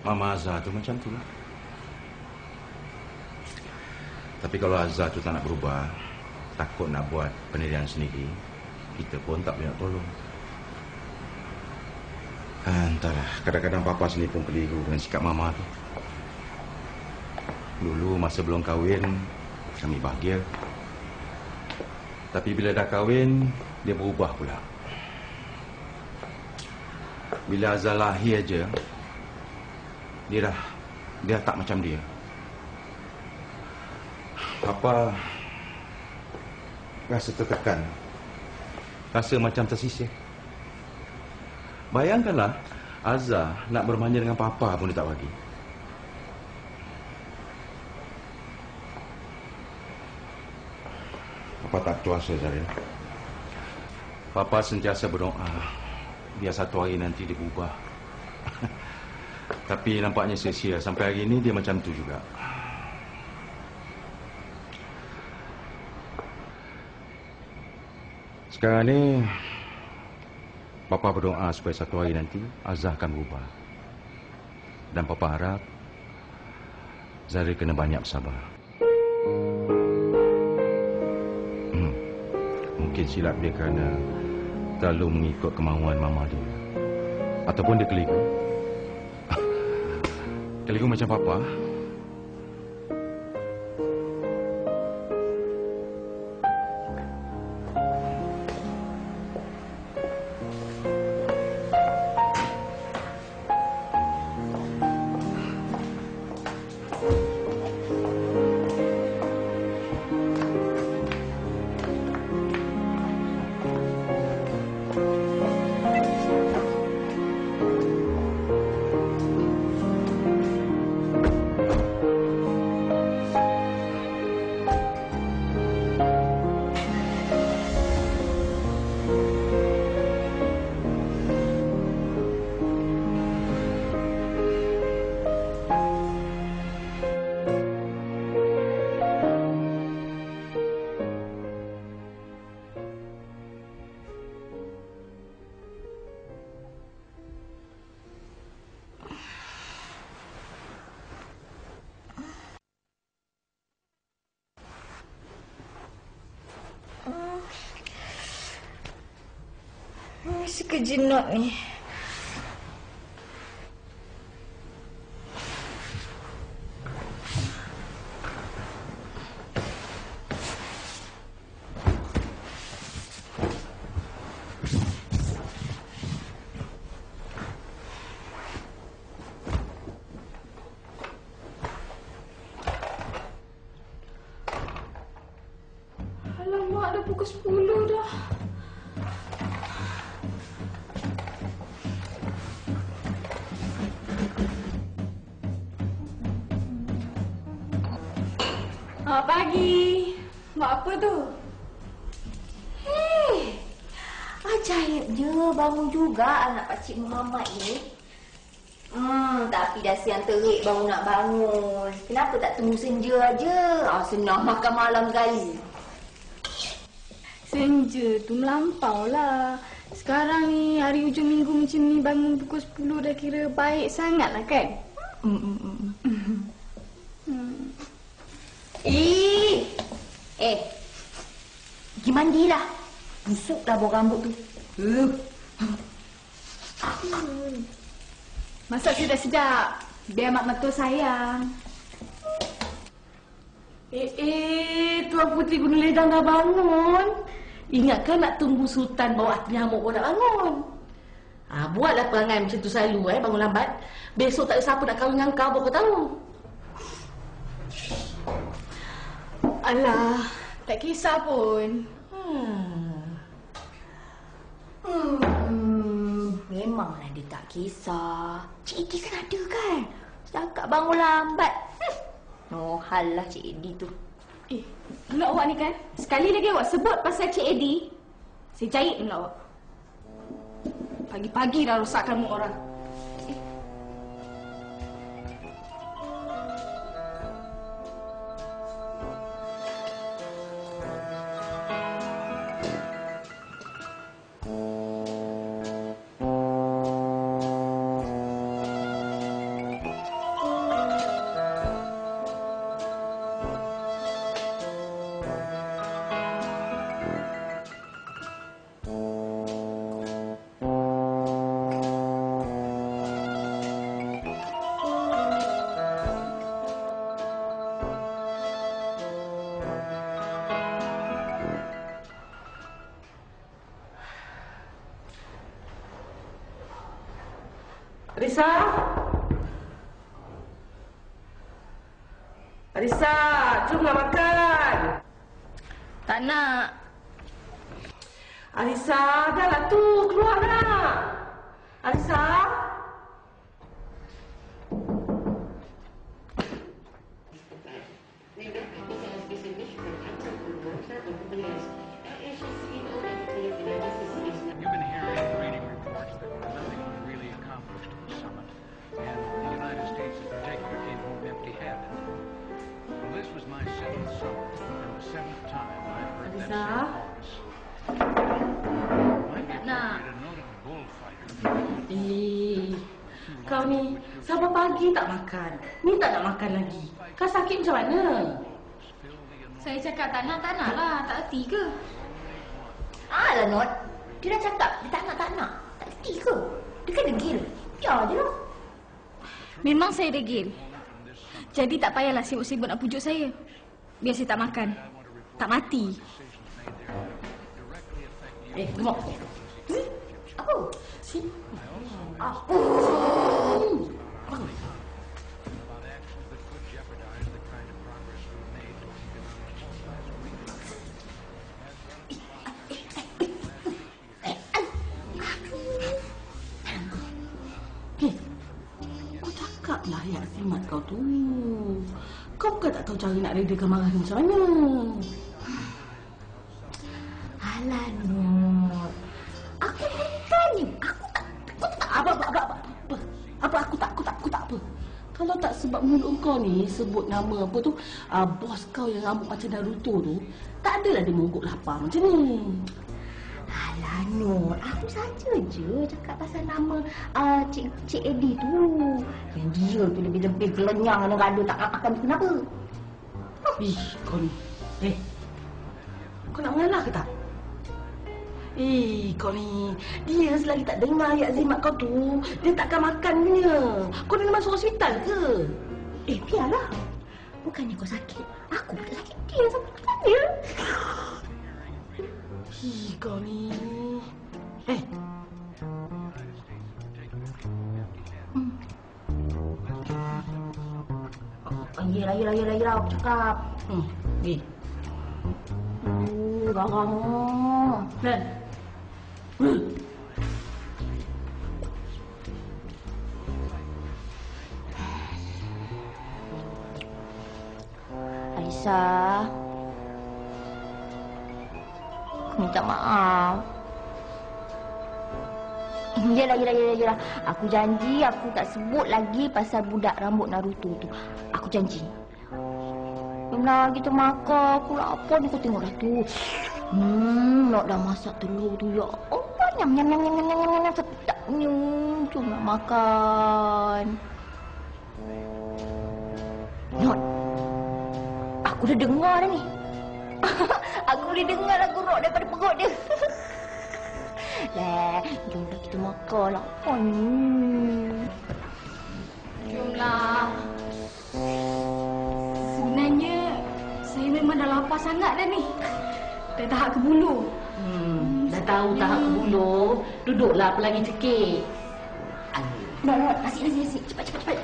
Mama Azhar tu macam tu lah. Tapi kalau Azhar tu tak nak berubah, takut nak buat pendirian sendiri, kita pun tak boleh nak tolong. Entahlah, kadang-kadang Papa sendiri pun keliru dengan sikap Mama tu. Dulu masa belum kahwin, kami bahagia. Tapi bila dah kahwin, dia berubah pula. Bila Azhar lahir aja, dia dah tak macam dia. Papa rasa tertekan, rasa macam tersisih. Bayangkanlah, Azhar nak bermanja dengan Papa pun dia tak bagi. Papa tak kuasa, Zarina. Papa sentiasa berdoa biar satu hari nanti dia berubah. Tapi nampaknya sia-sia. Sampai hari ini dia macam tu juga. Sekarang ni Papa berdoa supaya satu hari nanti Azhar akan berubah. Dan Papa harap Zahir kena banyak bersabar. Mungkin silap dia kerana terlalu mengikut kemahuan Mama dia. Ataupun dia keliru. Keliru macam Papa. Sekejenut ni. Alamak, dah pukul 10 dah. Pagi. Buat apa tu? Hei, ajaibnya bangun juga anak Pakcik Muhammad ni. Tapi dah siang terik baru nak bangun. Kenapa tak tunggu senja aja? Senang makan malam sekali. Senja tu melampau lah. Sekarang ni hari hujung minggu macam ni bangun pukul 10 dah kira baik sangat lah kan? Pergi mandilah. Busuk dah bau rambut tu. Masak sedap-sedap. Biar mak mertua sayang. Tuan Puteri Gunung Ledang dah bangun. Ingatkan nak tunggu Sultan bawa hati nyamuk pun nak bangun. Buatlah perangai macam tu selalu bangun lambat. Besok tak ada siapa nak kahwin dengan kau, baru kau tahu. Alah, tak kisah pun. Memanglah dia tak kisah. Cik Edi kan ada kan? Setakat bangun lambat. No hal lah Cik Edi tu. Pula awak ni kan, sekali lagi awak sebut pasal Cik Edi, saya jahit pula awak. Pagi-pagi dah rosakkan mood orang. Arisa? Arisa, jom nak makan. Tak nak. Arisa, dah lah tu, keluar nak. Arisa? You've been hearing reading reports that nothing was really accomplished at the summit, and the United States in particular came home empty-handed. Well, this was my 7th summit, and the 7th time I've heard that Alisa? same chorus. Might be appropriate to note a bullfighter. Kau ni sabar pagi tak makan. Ni tak nak makan lagi. Kau sakit macam mana? Saya cakap tak nak lah. Tak erti ke? Alah, Not. Dia dah cakap dia tak nak. Tak kerti ke? Dia kan degil. Biar je lah. Memang saya degil. Jadi tak payahlah sibuk-sibuk nak pujuk saya. Biar saya tak makan. Tak mati. Gemuk. Apa? Sini. Apa? About actions that could jeopardize the kind of progress we've made towards economic Kau cakaplah ayat simat kau tu. Kau bukan tak tahu cara nak redakan marah dia macam mana. Alah, Not. Aku berani. Aku tak. Aku tak apa. Kalau tak sebab mulut kau ni sebut nama apa tu, bos kau yang rambut macam Naruto tu, tak adalah dia monggok lapar macam ni. Alah, Not. Aku saja je cakap pasal nama Cik Eddie tu. Yang dia tu lebih-lebih gelenyang dan gaduh tak nak makan tu kenapa? Kau ni. Kau nak mengalah ke tak? Kau ni. Dia selagi tak dengar ayat zimat kau tu, dia takkan makan punya. Kau nak masuk hospital ke? Biarlah. Bukannya kau sakit. Aku pun tak sakit. Dia yang sakit dia. Kau ni. Yelah, aku cakap. Garang. Dan. Alisa. Aku minta maaf. Yelah. Aku janji aku tak sebut lagi pasal budak rambut Naruto tu. Aku janji. Nak kita makan. Aku lapar ni kau tengok dah tu. Nak dah masak telur tu. Ya Allah, nyam. Sedapnya. Jom nak makan. Not. Aku dah dengar dah ni. Aku boleh dengar lagu rock daripada perut dia. Jomlah kita makan. Lapar ni. Jomlah. Sebenarnya saya memang dah lapar sangat dah ni. Dah tahap ke bulu. Dah tahu tahap ke bulu. Duduklah pelangi cekik. Nak, nasi. Cepat.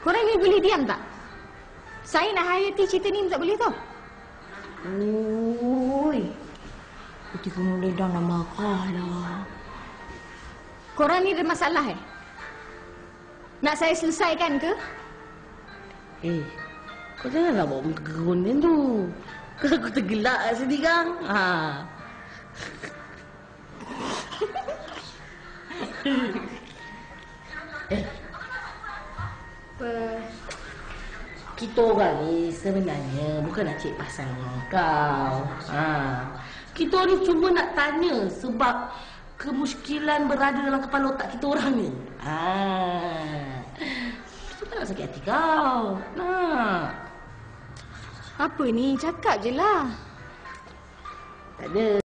Korang ni boleh diam tak? Saya nak hayati cerita ni tak boleh tau. Ui. Putih gunung ledang dah marah lah. Korang ni ada masalah Nak saya selesaikan ke? Kau janganlah bawa muka gerun macam tu. Aku tergelak kat sini kan. Kita orang ni sebenarnya bukan nak cek pasal dengan kau. Kita ni cuma nak tanya sebab kemuskilan berada dalam kepala otak kita orang ni. Kita tak nak sakit hati kau. Nak. Apa ni? Cakap je lah. Tak ada.